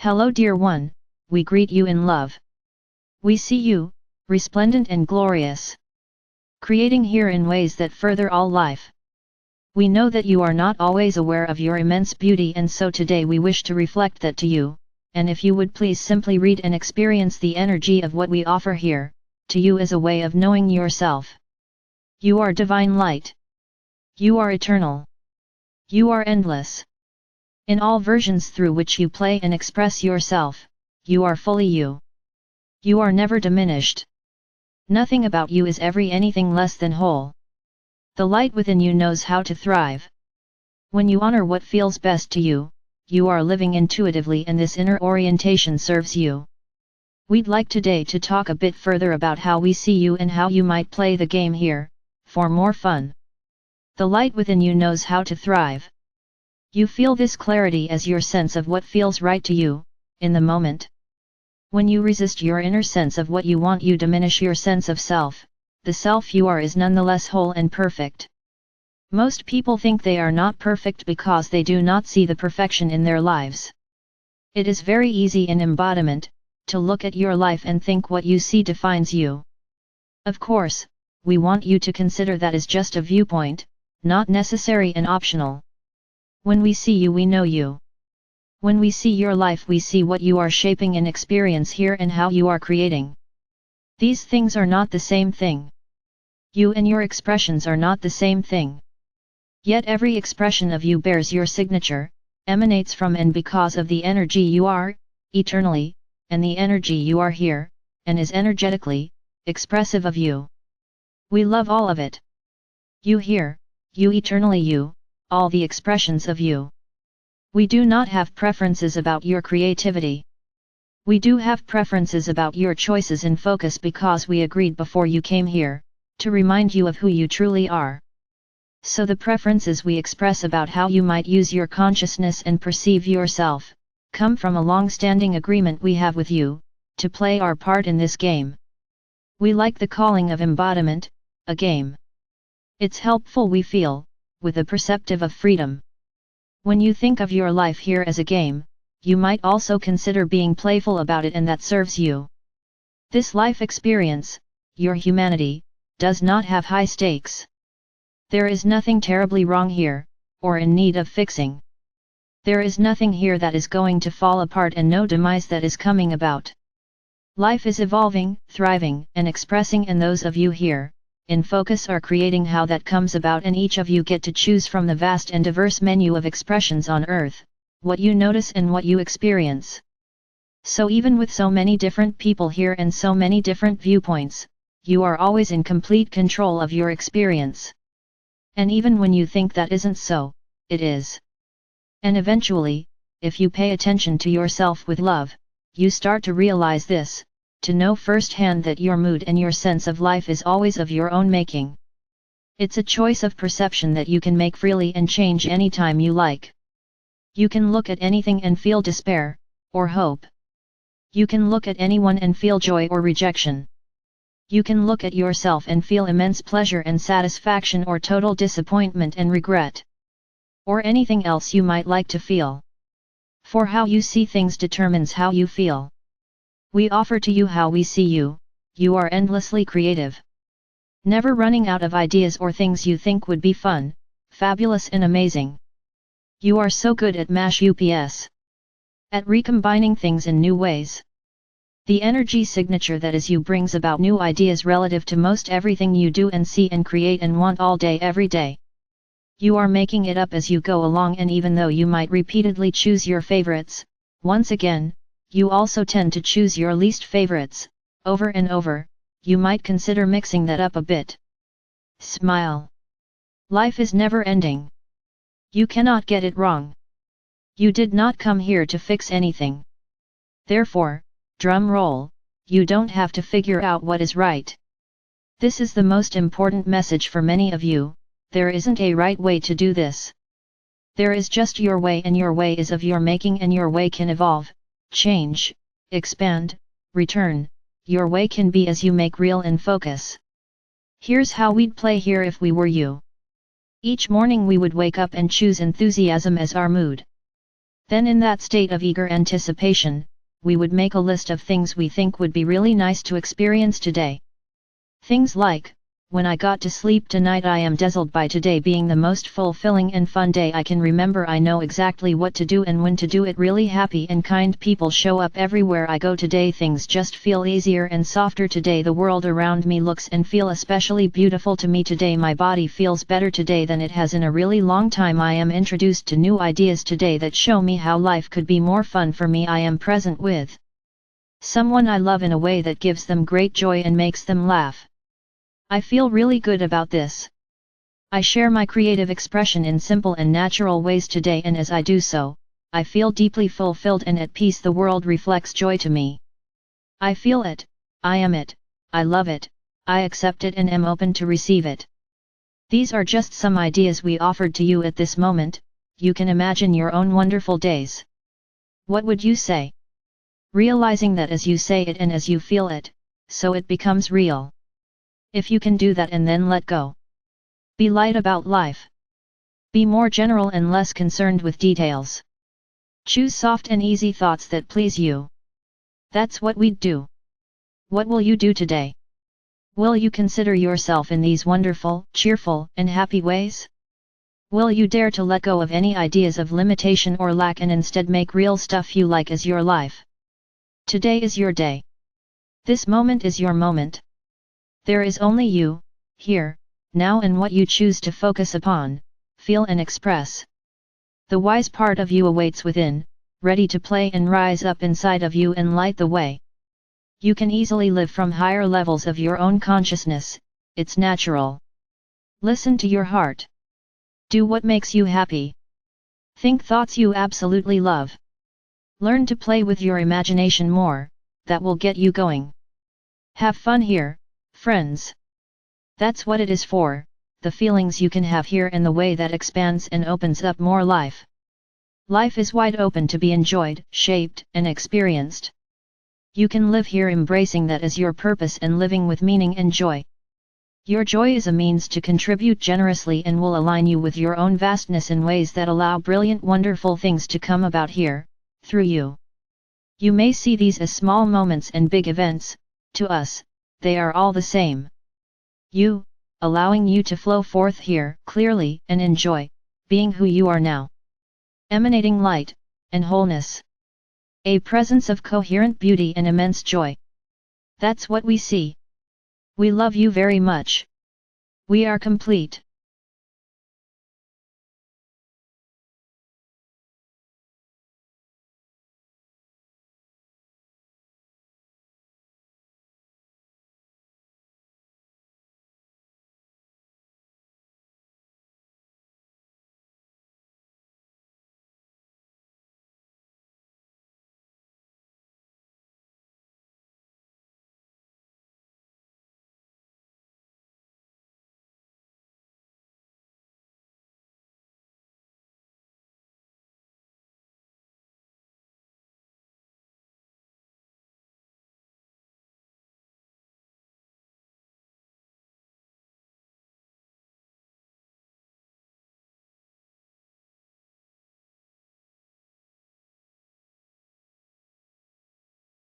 Hello dear one, we greet you in love. We see you, resplendent and glorious, creating here in ways that further all life. We know that you are not always aware of your immense beauty, and so today we wish to reflect that to you, and if you would please simply read and experience the energy of what we offer here, to you as a way of knowing yourself. You are divine light. You are eternal. You are endless. In all versions through which you play and express yourself, you are fully you. You are never diminished. Nothing about you is ever anything less than whole. The light within you knows how to thrive. When you honor what feels best to you, you are living intuitively, and this inner orientation serves you. We'd like today to talk a bit further about how we see you and how you might play the game here, for more fun. The light within you knows how to thrive. You feel this clarity as your sense of what feels right to you, in the moment. When you resist your inner sense of what you want, you diminish your sense of self. The self you are is nonetheless whole and perfect. Most people think they are not perfect because they do not see the perfection in their lives. It is very easy in embodiment, to look at your life and think what you see defines you. Of course, we want you to consider that is just a viewpoint, not necessary and optional. When we see you, we know you. When we see your life, we see what you are shaping and experience here and how you are creating. These things are not the same thing. You and your expressions are not the same thing. Yet every expression of you bears your signature, emanates from and because of the energy you are, eternally, and the energy you are here, and is energetically, expressive of you. We love all of it. You here, you eternally you, all the expressions of you. We do not have preferences about your creativity. We do have preferences about your choices and focus because we agreed before you came here, to remind you of who you truly are. So the preferences we express about how you might use your consciousness and perceive yourself, come from a long-standing agreement we have with you, to play our part in this game. We like the calling of embodiment, a game. It's helpful, we feel, with a perceptive of freedom. When you think of your life here as a game, you might also consider being playful about it, and that serves you. This life experience, your humanity, does not have high stakes. There is nothing terribly wrong here, or in need of fixing. There is nothing here that is going to fall apart and no demise that is coming about. Life is evolving, thriving, and expressing, and those of you here, in focus, are creating how that comes about, and each of you get to choose from the vast and diverse menu of expressions on earth, what you notice and what you experience. So even with so many different people here and so many different viewpoints, you are always in complete control of your experience. And even when you think that isn't so, it is. And eventually, if you pay attention to yourself with love, you start to realize this, to know firsthand that your mood and your sense of life is always of your own making. It's a choice of perception that you can make freely and change anytime you like. You can look at anything and feel despair, or hope. You can look at anyone and feel joy or rejection. You can look at yourself and feel immense pleasure and satisfaction, or total disappointment and regret. Or anything else you might like to feel. For how you see things determines how you feel. We offer to you how we see you. You are endlessly creative. Never running out of ideas or things you think would be fun, fabulous and amazing. You are so good at UPS. At recombining things in new ways. The energy signature that is you brings about new ideas relative to most everything you do and see and create and want all day every day. You are making it up as you go along, and even though you might repeatedly choose your favorites, once again, you also tend to choose your least favorites, over and over. You might consider mixing that up a bit. Smile. Life is never ending. You cannot get it wrong. You did not come here to fix anything. Therefore, drum roll, you don't have to figure out what is right. This is the most important message for many of you. There isn't a right way to do this. There is just your way, and your way is of your making, and your way can evolve, change, expand, return. Your way can be as you make real and focus. Here's how we'd play here if we were you. Each morning we would wake up and choose enthusiasm as our mood. Then in that state of eager anticipation, we would make a list of things we think would be really nice to experience today. Things like, when I got to sleep tonight, I am dazzled by today being the most fulfilling and fun day I can remember. I know exactly what to do and when to do it. Really happy and kind people show up everywhere I go today. Things just feel easier and softer today. The world around me looks and feel especially beautiful to me today. My body feels better today than it has in a really long time. I am introduced to new ideas today that show me how life could be more fun for me. I am present with someone I love in a way that gives them great joy and makes them laugh. I feel really good about this. I share my creative expression in simple and natural ways today, and as I do so, I feel deeply fulfilled and at peace. The world reflects joy to me. I feel it, I am it, I love it, I accept it and am open to receive it. These are just some ideas we offered to you at this moment. You can imagine your own wonderful days. What would you say? Realizing that as you say it and as you feel it, so it becomes real. If you can do that and then let go. Be light about life. Be more general and less concerned with details. Choose soft and easy thoughts that please you. That's what we'd do. What will you do today? Will you consider yourself in these wonderful, cheerful, and happy ways? Will you dare to let go of any ideas of limitation or lack and instead make real stuff you like as your life? Today is your day. This moment is your moment. There is only you, here, now, and what you choose to focus upon, feel and express. The wise part of you awaits within, ready to play and rise up inside of you and light the way. You can easily live from higher levels of your own consciousness, it's natural. Listen to your heart. Do what makes you happy. Think thoughts you absolutely love. Learn to play with your imagination more, that will get you going. Have fun here, friends. That's what it is for, the feelings you can have here and the way that expands and opens up more life. Life is wide open to be enjoyed, shaped, and experienced. You can live here embracing that as your purpose and living with meaning and joy. Your joy is a means to contribute generously and will align you with your own vastness in ways that allow brilliant, wonderful things to come about here, through you. You may see these as small moments and big events. To us, they are all the same. You, allowing you to flow forth here clearly and enjoy being who you are now. Emanating light and wholeness. A presence of coherent beauty and immense joy. That's what we see. We love you very much. We are complete.